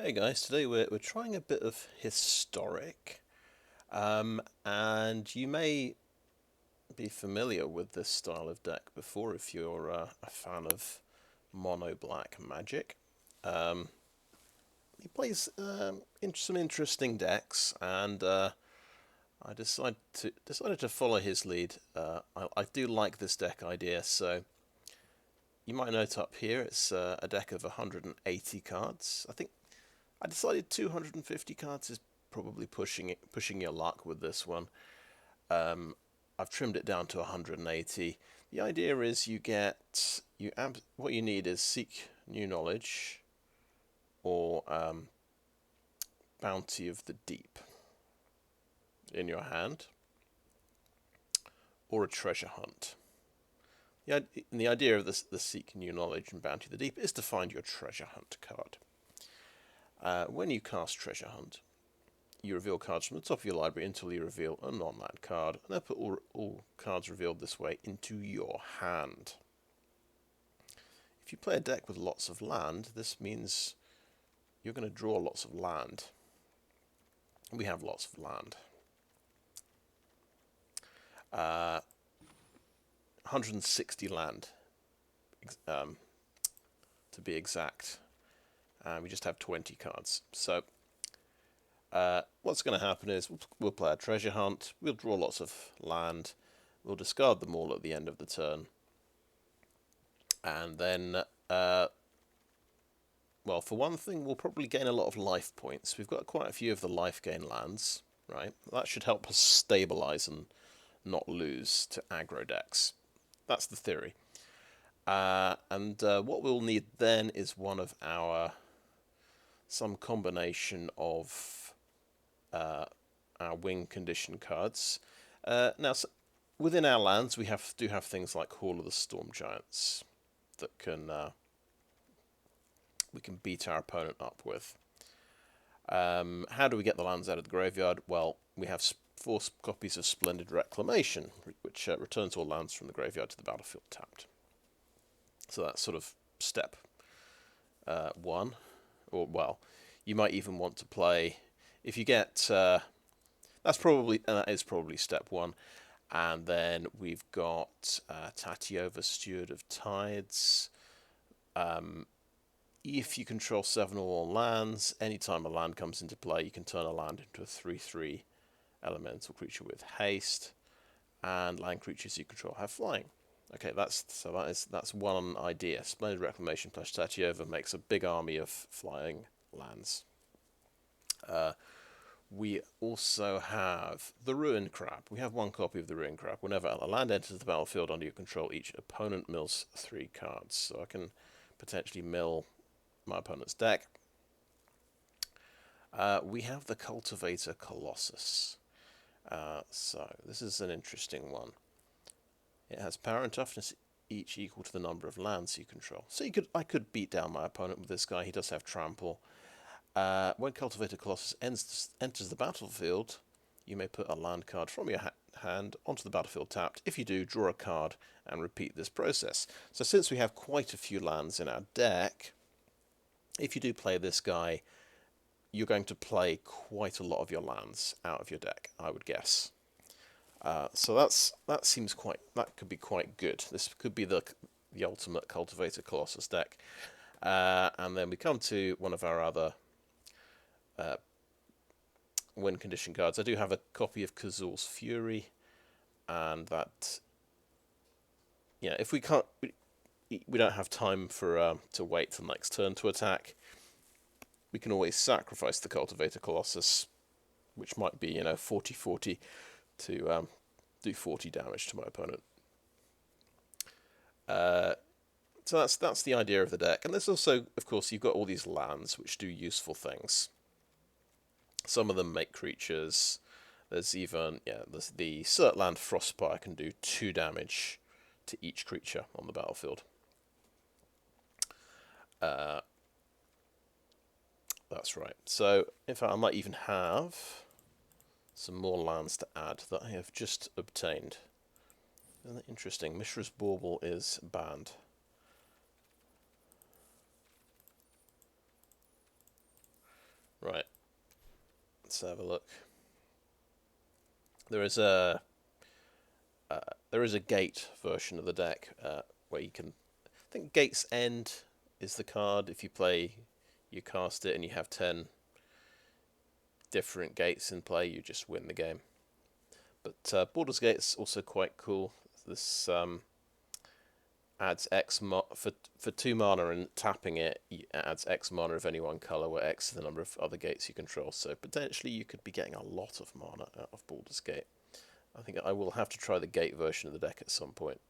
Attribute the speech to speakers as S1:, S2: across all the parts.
S1: Hey guys, today we're trying a bit of historic, and you may be familiar with this style of deck before if you're a fan of mono black magic. Um, he plays some interesting decks, and I decided to follow his lead. I do like this deck idea, so you might note up here it's a deck of 180 cards. I decided 250 cards is probably pushing your luck with this one. Um, I've trimmed it down to 180. The idea is what you need is Seek New Knowledge or Bounty of the Deep in your hand, or a Treasure Hunt. The idea of the Seek New Knowledge and Bounty of the Deep is to find your Treasure Hunt card. When you cast Treasure Hunt, you reveal cards from the top of your library until you reveal a non-land card, and then put all cards revealed this way into your hand. If you play a deck with lots of land, this means you're going to draw lots of land. We have lots of land. 160 land, to be exact. And we just have 20 cards. So what's going to happen is we'll play a treasure hunt, we'll draw lots of land, we'll discard them all at the end of the turn, and then, well, for one thing, we'll probably gain a lot of life points. We've got quite a few of the life gain lands, right? That should help us stabilize and not lose to aggro decks. That's the theory. And what we'll need then is some combination of our wing condition cards. Now, within our lands, we do have things like Hall of the Storm Giants that we can beat our opponent up with. How do we get the lands out of the graveyard? Well, we have 4 copies of Splendid Reclamation, which returns all lands from the graveyard to the battlefield tapped. So that's sort of step 1. Or, well, you might even want to play, if you get, that is probably step 1. And then we've got Tatiova, Steward of Tides. If you control 7 or more lands, anytime a land comes into play, you can turn a land into a 3/3 elemental creature with haste, and land creatures you control have flying. Okay, that's one idea. Splendid Reclamation plus Tatiova makes a big army of flying lands. We also have the Ruined Crab. We have 1 copy of the Ruined Crab. Whenever a land enters the battlefield under your control, each opponent mills 3 cards. So I can potentially mill my opponent's deck. We have the Cultivator Colossus. So this is an interesting one. It has power and toughness each equal to the number of lands you control. So I could beat down my opponent with this guy. He does have trample. When Cultivator Colossus enters the battlefield, you may put a land card from your hand onto the battlefield tapped. If you do, draw a card and repeat this process. So since we have quite a few lands in our deck, if you do play this guy, you're going to play quite a lot of your lands out of your deck, I would guess. So that could be quite good. This could be the ultimate Cultivator Colossus deck. And then we come to one of our other win condition cards. I do have a copy of Kazuul's Fury, and that, if we don't have time to wait till next turn to attack, we can always sacrifice the Cultivator Colossus, which might be 40/40 to do 40 damage to my opponent. So that's the idea of the deck. And there's also, of course, you've got all these lands which do useful things. Some of them make creatures. There's even, there's the Surtland Frostspire can do 2 damage to each creature on the battlefield. That's right. So, in fact, I might even have some more lands to add that I have just obtained. Isn't that interesting? Mishra's Bauble is banned. Let's have a look. There is a gate version of the deck where you can. I think Gate's End is the card. If you play, you cast it, and you have 10 different gates in play, you just win the game. But Baldur's Gate's also quite cool. This adds X for 2 mana, and tapping it adds X mana of any one colour, where X is the number of other gates you control. So potentially you could be getting a lot of mana out of Baldur's Gate. I think I will have to try the Gate version of the deck at some point.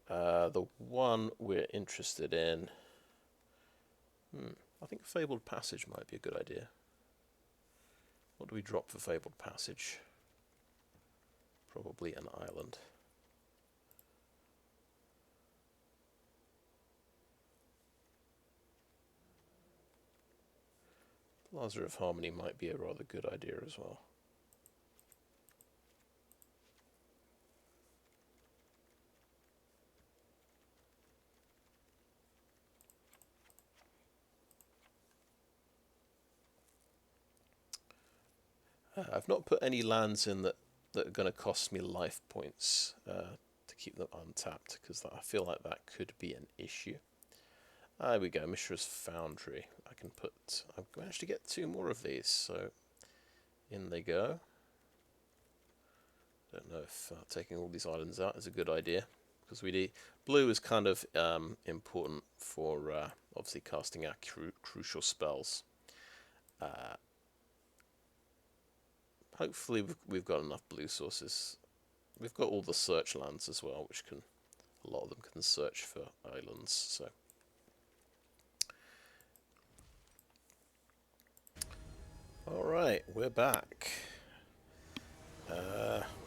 S1: The one we're interested in... I think Fabled Passage might be a good idea. What do we drop for Fabled Passage? Probably an island. Plaza of Harmony might be a rather good idea as well. I've not put any lands in that are going to cost me life points to keep them untapped, because I feel like that could be an issue. There we go, Mishra's Foundry. I've managed to get 2 more of these, so in they go. Don't know if taking all these islands out is a good idea, because blue is kind of important for obviously casting our crucial spells. Hopefully we've got enough blue sources. We've got all the search lands as well, which a lot of them can search for islands. So, all right, we're back.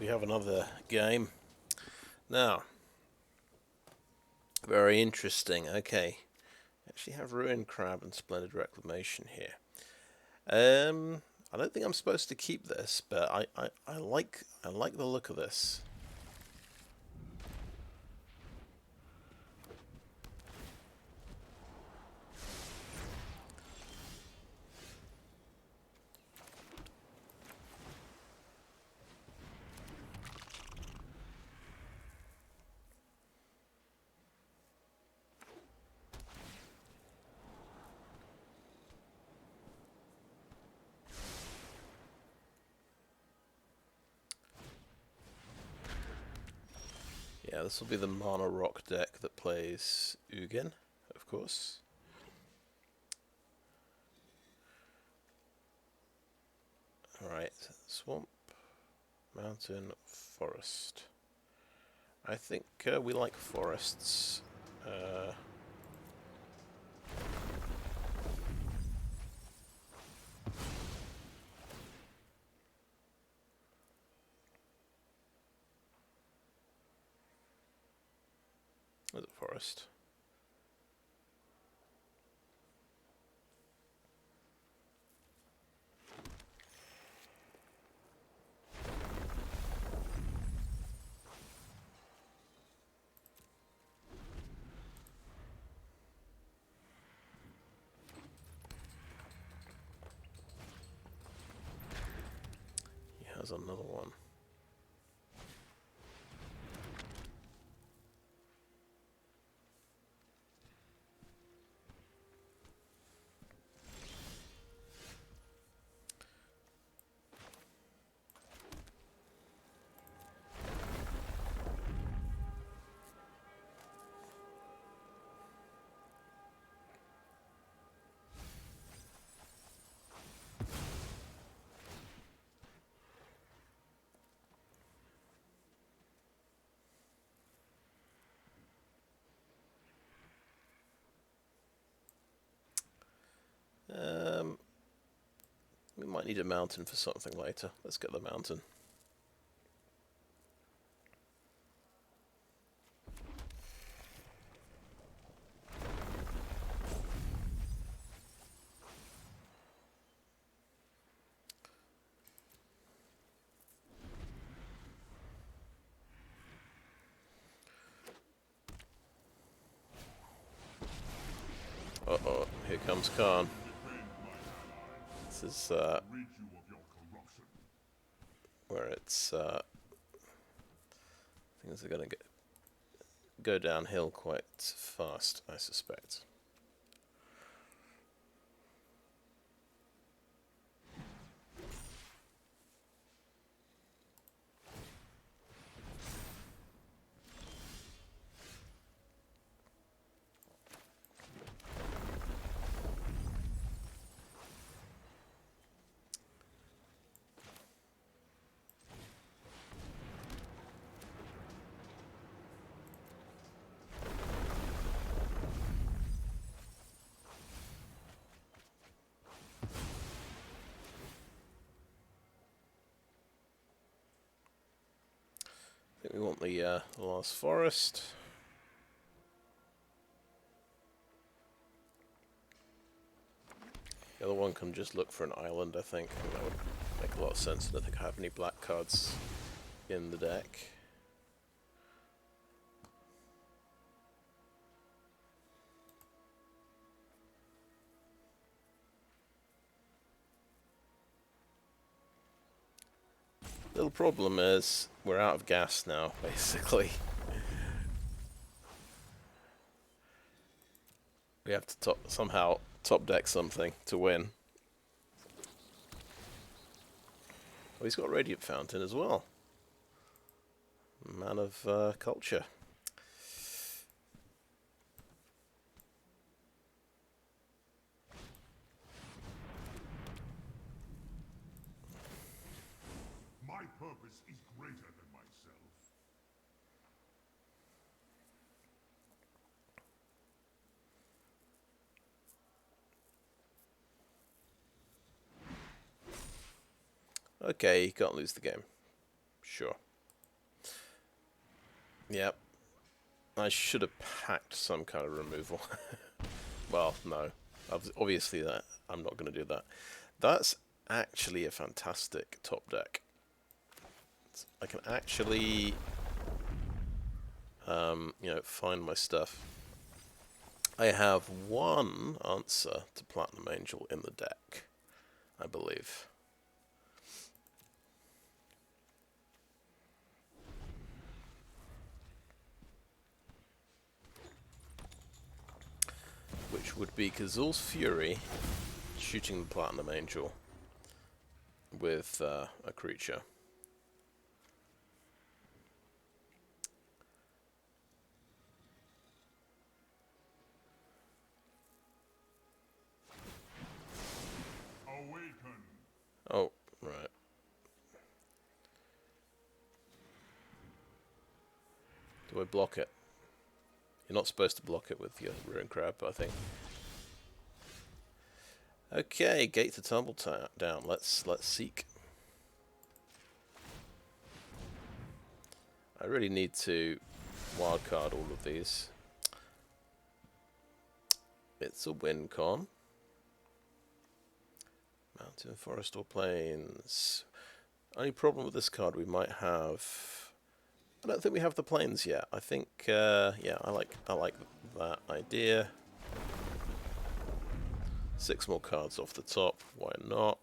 S1: We have another game now. Very interesting. Okay, actually have Ruined Crab and Splendid Reclamation here. I don't think I'm supposed to keep this, but I like the look of this. Yeah, this will be the Mana Rock deck that plays Ugin, of course. Alright, Swamp, Mountain, Forest. I think we like forests. There's a forest. He has another one. We might need a mountain for something later. Let's get the mountain. Uh-oh, here comes Khan. This is where it's things are going to go downhill quite fast, I suspect. I think we want the last forest. The other one can just look for an island, I think. That would make a lot of sense. I don't think I have any black cards in the deck. Little problem is we're out of gas now, basically. We have to somehow top deck something to win. Oh, he's got a Radiant Fountain as well. Man of culture.
S2: My purpose is greater than myself.
S1: Okay, you can't lose the game. Sure. Yep. I should have packed some kind of removal. Well, no. Obviously that I'm not going to do that. That's actually a fantastic top deck. I can actually, you know, find my stuff. I have one answer to Platinum Angel in the deck, I believe. Which would be Kazuul's Fury shooting the Platinum Angel with a creature.
S2: Awaken.
S1: Oh, right. Do I block it? You're not supposed to block it with your Ruin Crab, I think. Okay, gate to Tumbledown. Let's seek. I really need to wildcard all of these. It's a win con. Mountain, forest, or plains. Only problem with this card we might have. I don't think we have the plains yet. I think, yeah, I like that idea. 6 more cards off the top. Why not?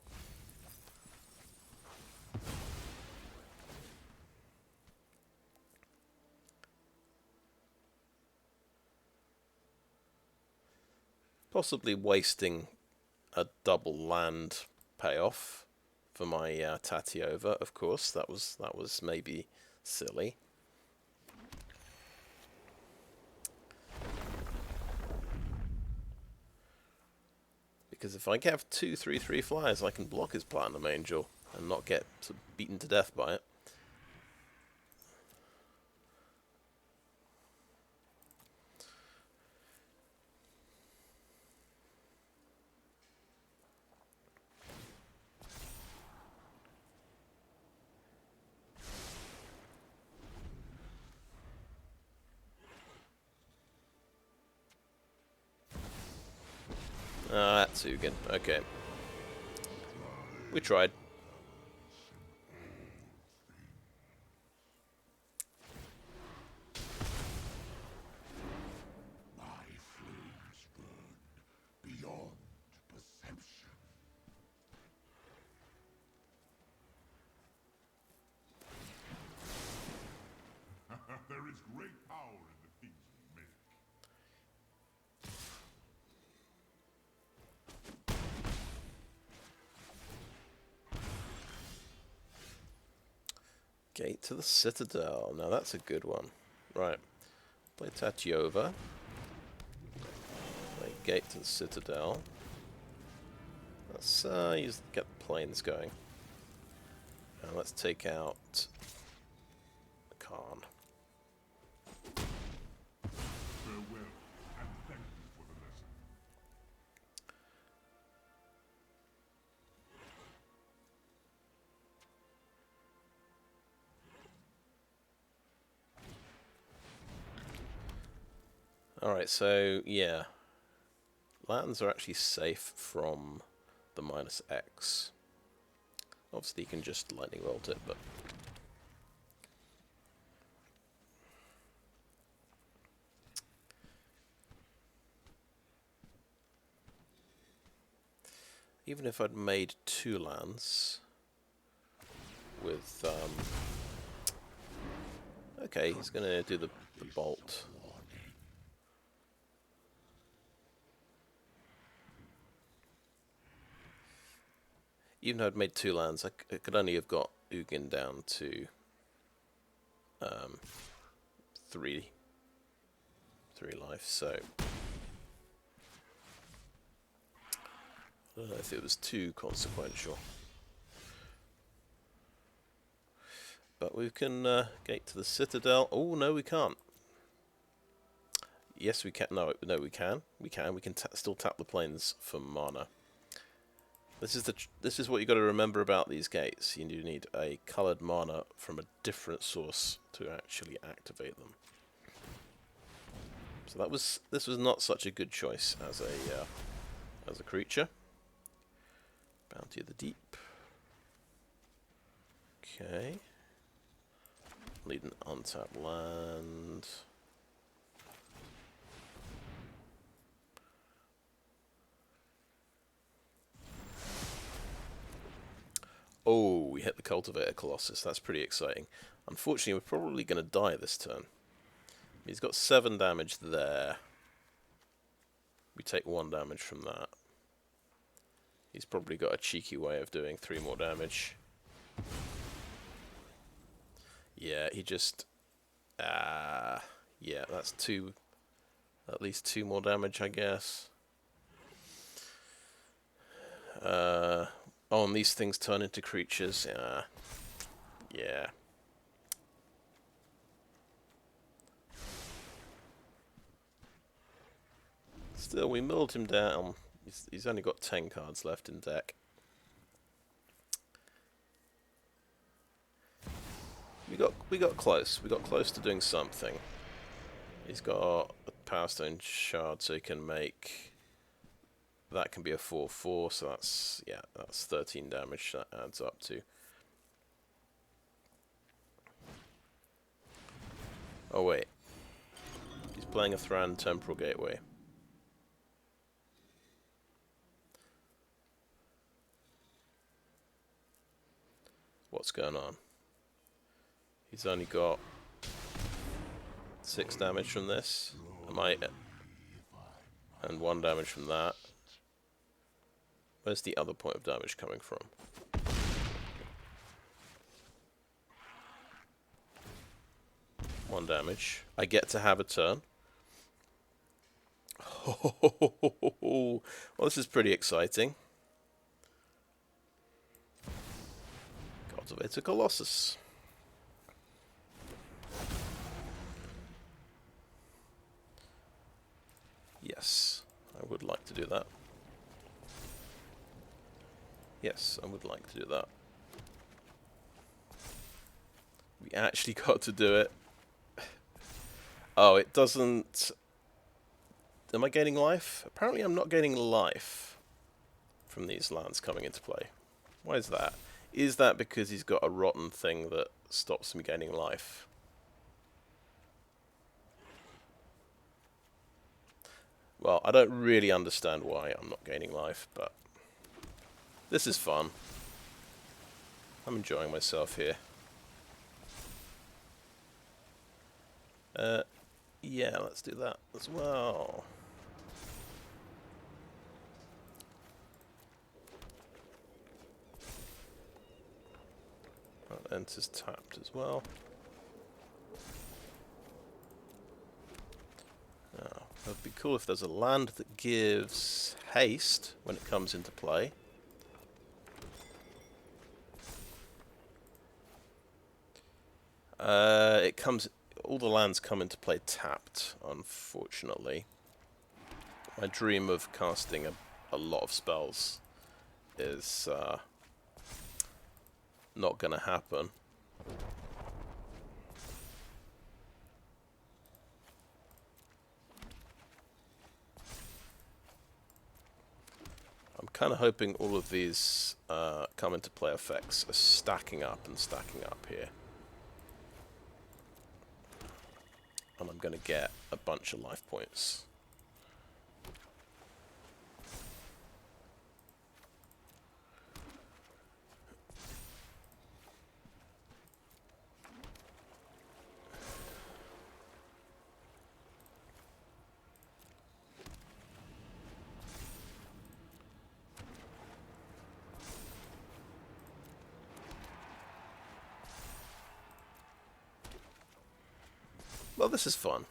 S1: Possibly wasting a double land payoff for my Tatiova, of course. That was maybe silly. Because if I have 2/3/3 flyers, I can block his Platinum Angel and not get sort of beaten to death by it. Ah, that's Ugin. Okay. We tried.
S2: My flames burn beyond perception.
S1: Gate to the Citadel. Now that's a good one. Right. Play Tatiova. Play Gate to the Citadel. Let's get the planes going. Now let's take out Khan.
S2: Farewell, and thank you for the lesson.
S1: Alright, so yeah. Lands are actually safe from the -X. Obviously you can just lightning bolt it, but even if I'd made 2 lands with okay, he's gonna do the bolt. Even though I'd made 2 lands, I could only have got Ugin down to 3 life, so I don't know if it was too consequential. But we can gate to the Citadel. Oh no, we can't. Yes, we can. No, we can. We can still tap the plains for mana. This is what you got to remember about these gates. You do need a coloured mana from a different source to actually activate them. So this was not such a good choice as a creature. Bounty of the Deep. Okay. Need an untapped land. Oh, we hit the Cultivator Colossus. That's pretty exciting. Unfortunately, we're probably going to die this turn. He's got 7 damage there. We take 1 damage from that. He's probably got a cheeky way of doing 3 more damage. Yeah, he just... yeah, that's 2... At least 2 more damage, I guess. Oh, and these things turn into creatures. Yeah. Still, we milled him down. He's only got 10 cards left in deck. We got close. We got close to doing something. He's got a Power Stone shard, so he can make... That can be a 4/4, so that's 13 damage that adds up to. Oh wait, he's playing a Thran Temporal Gateway. What's going on? He's only got 6 damage from this. And 1 damage from that. Where's the other point of damage coming from? One damage. I get to have a turn. Well, this is pretty exciting. Cultivator Colossus. Yes, I would like to do that. Yes, I would like to do that. We actually got to do it. Oh, it doesn't... Am I gaining life? Apparently I'm not gaining life from these lands coming into play. Why is that? Is that because he's got a rotten thing that stops me gaining life? Well, I don't really understand why I'm not gaining life, but this is fun. I'm enjoying myself here. Yeah, let's do that as well. And Defiance is tapped as well. Now, it'd be cool if there's a land that gives haste when it comes into play. All the lands come into play tapped, unfortunately. My dream of casting a lot of spells is not going to happen. I'm kind of hoping all of these come into play effects are stacking up and stacking up here. And I'm going to get a bunch of life points. Well, this is fun.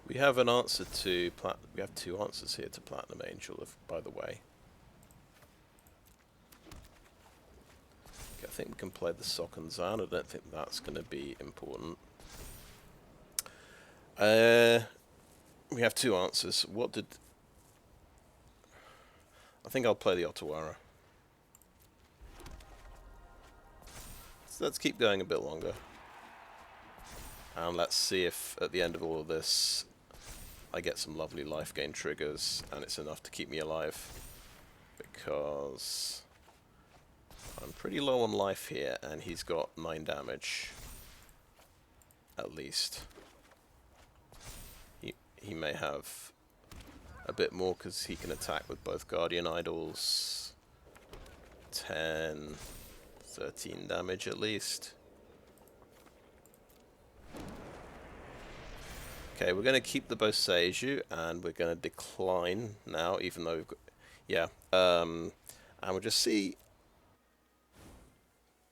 S1: We have an answer to we have 2 answers here to Platinum Angel, by the way. Okay, I think we can play the Sokenzan. I don't think that's going to be important. We have 2 answers. What did... I think I'll play the Otawara. So let's keep going a bit longer. And let's see if at the end of all of this I get some lovely life gain triggers and it's enough to keep me alive. Because I'm pretty low on life here and he's got 9 damage. At least. He may have a bit more because he can attack with both Guardian Idols. 10, 13 damage at least. Okay, we're going to keep the Boseiju and we're going to decline now, even though we've got... Yeah, and we'll just see...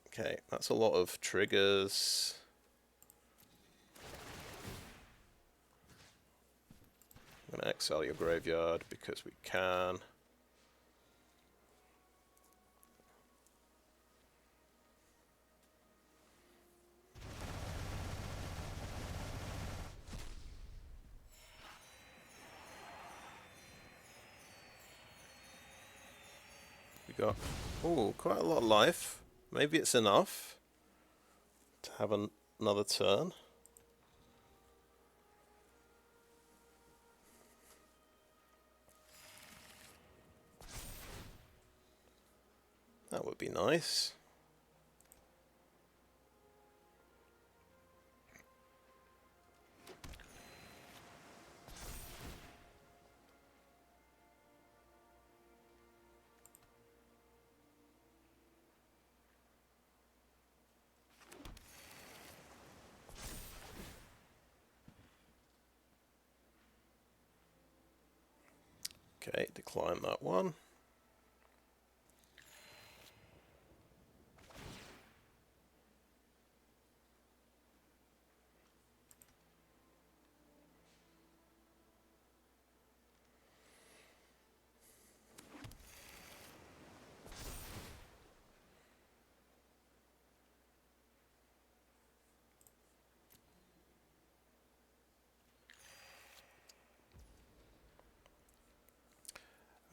S1: Okay, that's a lot of triggers. I'm going to exile your graveyard because we can. We got, oh, quite a lot of life. Maybe it's enough to have another turn. That would be nice. Okay, decline that one.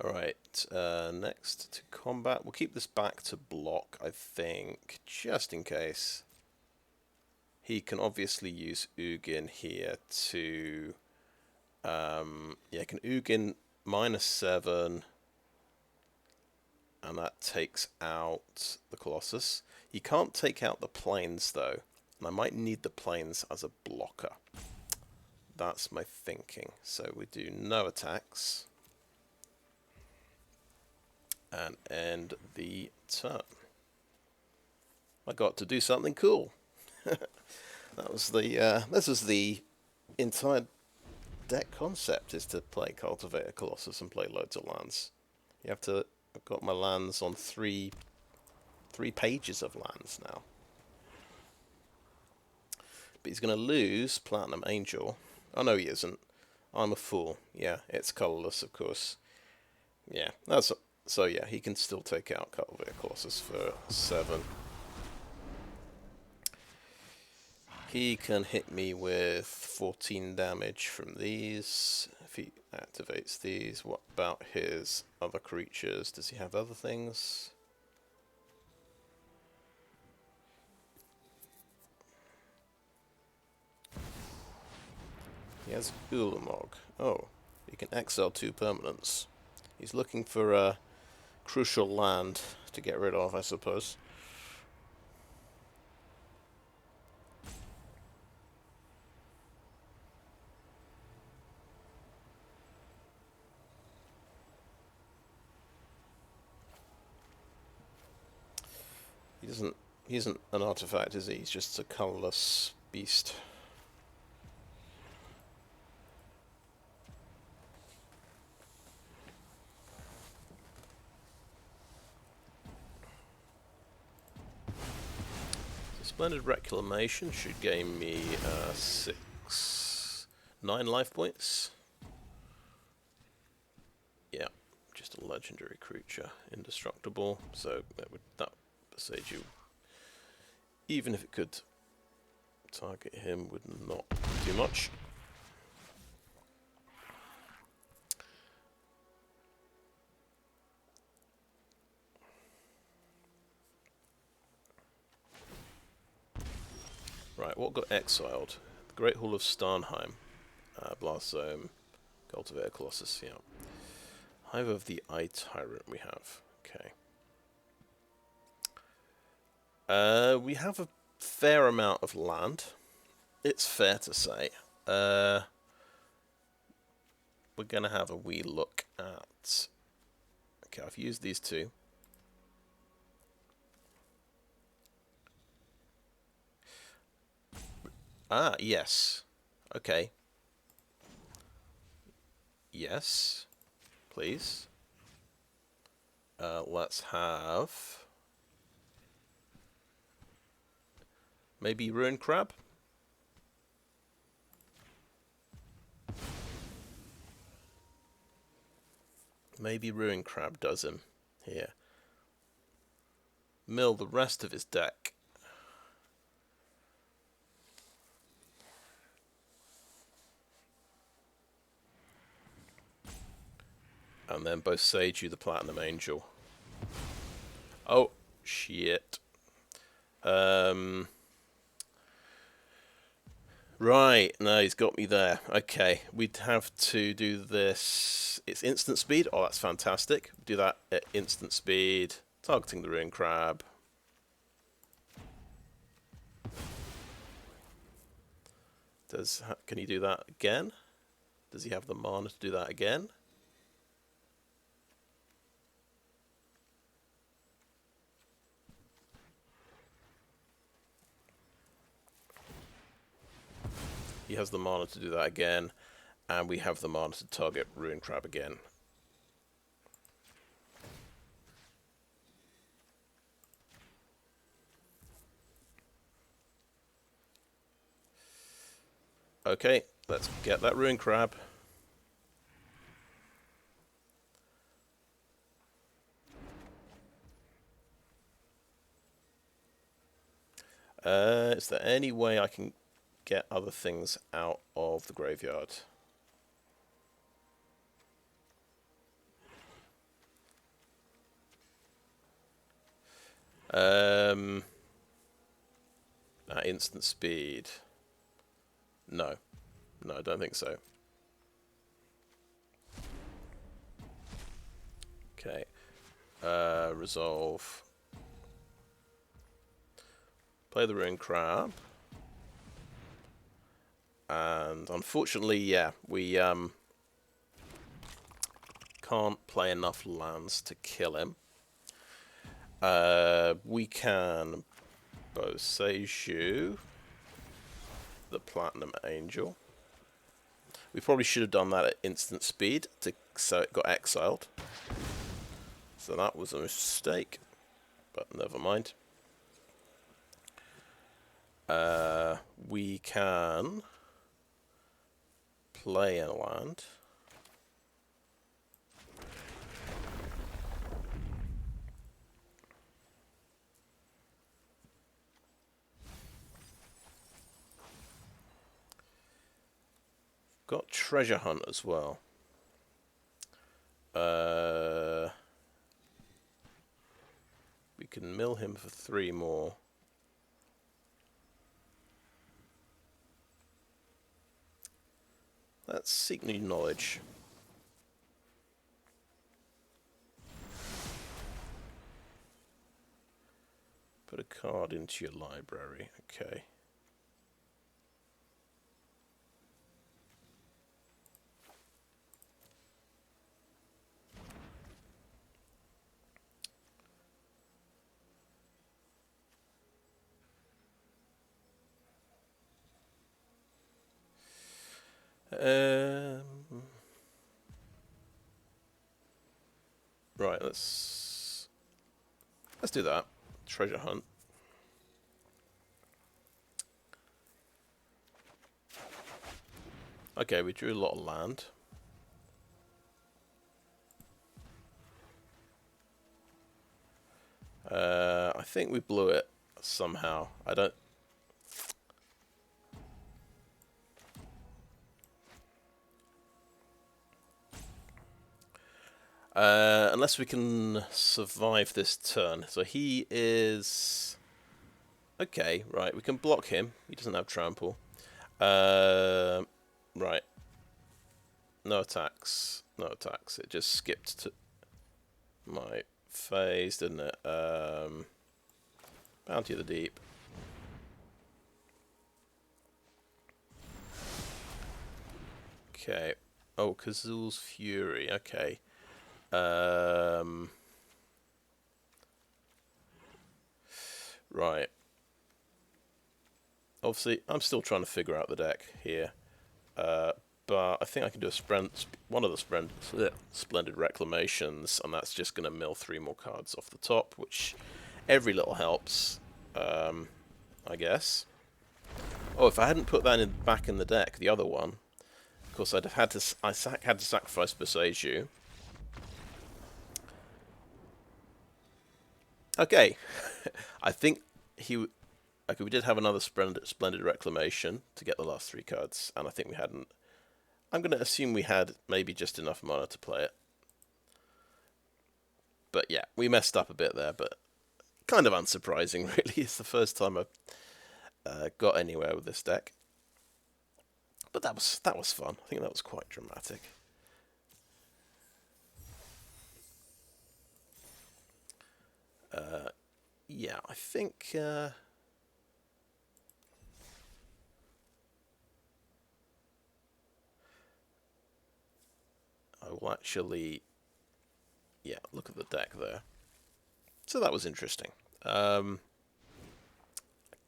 S1: Alright, next to combat. We'll keep this back to block, I think, just in case. He can obviously use Ugin here to... yeah, can Ugin -7, and that takes out the Colossus. He can't take out the planes, though, and I might need the planes as a blocker. That's my thinking. So we do no attacks. And end the turn. I got to do something cool. That was the this was the entire deck concept, is to play Cultivator Colossus and play loads of lands. You have to. I've got my lands on three pages of lands now. But he's going to lose Platinum Angel. Oh no, he isn't. I'm a fool. Yeah, it's colourless, of course. Yeah, that's so. Yeah, he can still take out Cultivator Colossus for 7. He can hit me with 14 damage from these. If he activates these, what about his other creatures? Does he have other things? He has Ulamog. Oh, he can exile 2 permanents. He's looking for a crucial land to get rid of, I suppose. He isn't an artifact, is he? He's just a colourless beast. Splendid Reclamation should gain me 9 life points. Yeah, just a legendary creature, indestructible. So that Sage you, even if it could target him, would not do much. Right, what got exiled? The Great Hall of Starnheim, Blast Zone, Cultivator Colossus, yeah. Hive of the Eye Tyrant we have. Okay. We have a fair amount of land. It's fair to say. We're going to have a wee look at... Okay, I've used these 2. Ah, yes. Okay. Yes. Please. Let's have... Maybe Ruin Crab? Maybe Ruin Crab does him here. Mill the rest of his deck. And then both Sage you the Platinum Angel. Oh, shit. Right, no, he's got me there. Okay, we'd have to do this. It's instant speed. Oh, that's fantastic. Do that at instant speed. Targeting the Ruin Crab. Can he do that again? Does he have the mana to do that again? He has the mana to do that again, and we have the mana to target Ruin Crab again. Okay, let's get that Ruin Crab. Is there any way I can get other things out of the graveyard? Instant speed. No. No, I don't think so. Okay. Resolve. Play the Ruin Crab. And unfortunately, yeah, we can't play enough lands to kill him. We can both Seiju the Platinum Angel. We probably should have done that at instant speed, so it got exiled. So that was a mistake, but never mind. We can play a land. Got Treasure Hunt as well. We can mill him for 3 more. Let's seek new knowledge. Put a card into your library. Okay. Right, let's do that. Treasure hunt. Okay, we drew a lot of land. I think we blew it somehow. I don't... unless we can survive this turn. So he is... Okay, right, we can block him. He doesn't have trample. Right. No attacks. No attacks. It just skipped to my phase, didn't it? Bounty of the Deep. Okay. Oh, Kazuul's Fury. Okay. Right. Obviously, I'm still trying to figure out the deck here. But I think I can do one of the Splendid Reclamations, and that's just going to mill 3 more cards off the top, which every little helps, I guess. Oh, if I hadn't put that back in the deck, the other one, of course I'd have had to. I had to sacrifice Boseiju. Okay, I think he. Okay, we did have another Splendid Reclamation to get the last 3 cards, and I think we hadn't. I'm going to assume we had maybe just enough mana to play it. But yeah, we messed up a bit there, but kind of unsurprising, really. It's the first time I've got anywhere with this deck. But that was fun. I think that was quite dramatic. Yeah, I think... I will actually... Yeah, look at the deck there. So that was interesting.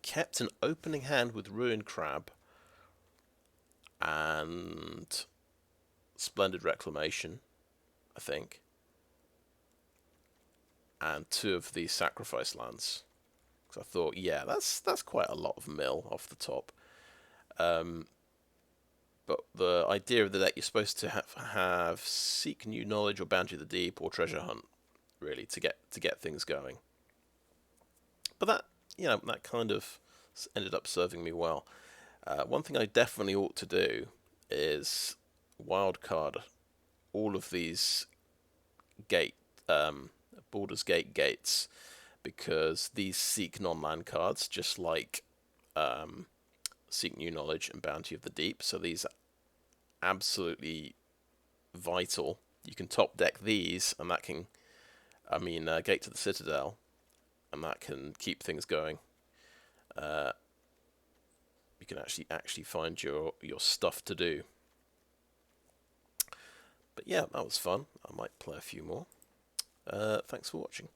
S1: Kept an opening hand with Ruined Crab and Splendid Reclamation, I think. And 2 of the Sacrifice lands. Because I thought, yeah, that's quite a lot of mill off the top. But the idea of the deck, you're supposed to have Seek New Knowledge or Bounty of the Deep or Treasure Hunt, really, to get things going. But that kind of ended up serving me well. One thing I definitely ought to do is wildcard all of these Baldur's Gate gates, because these seek non-land cards, just like Seek New Knowledge and Bounty of the Deep, so these are absolutely vital. You can top deck these, and that can, Gate to the Citadel, and that can keep things going. You can actually find your stuff to do. But yeah, that was fun. I might play a few more. Thanks for watching.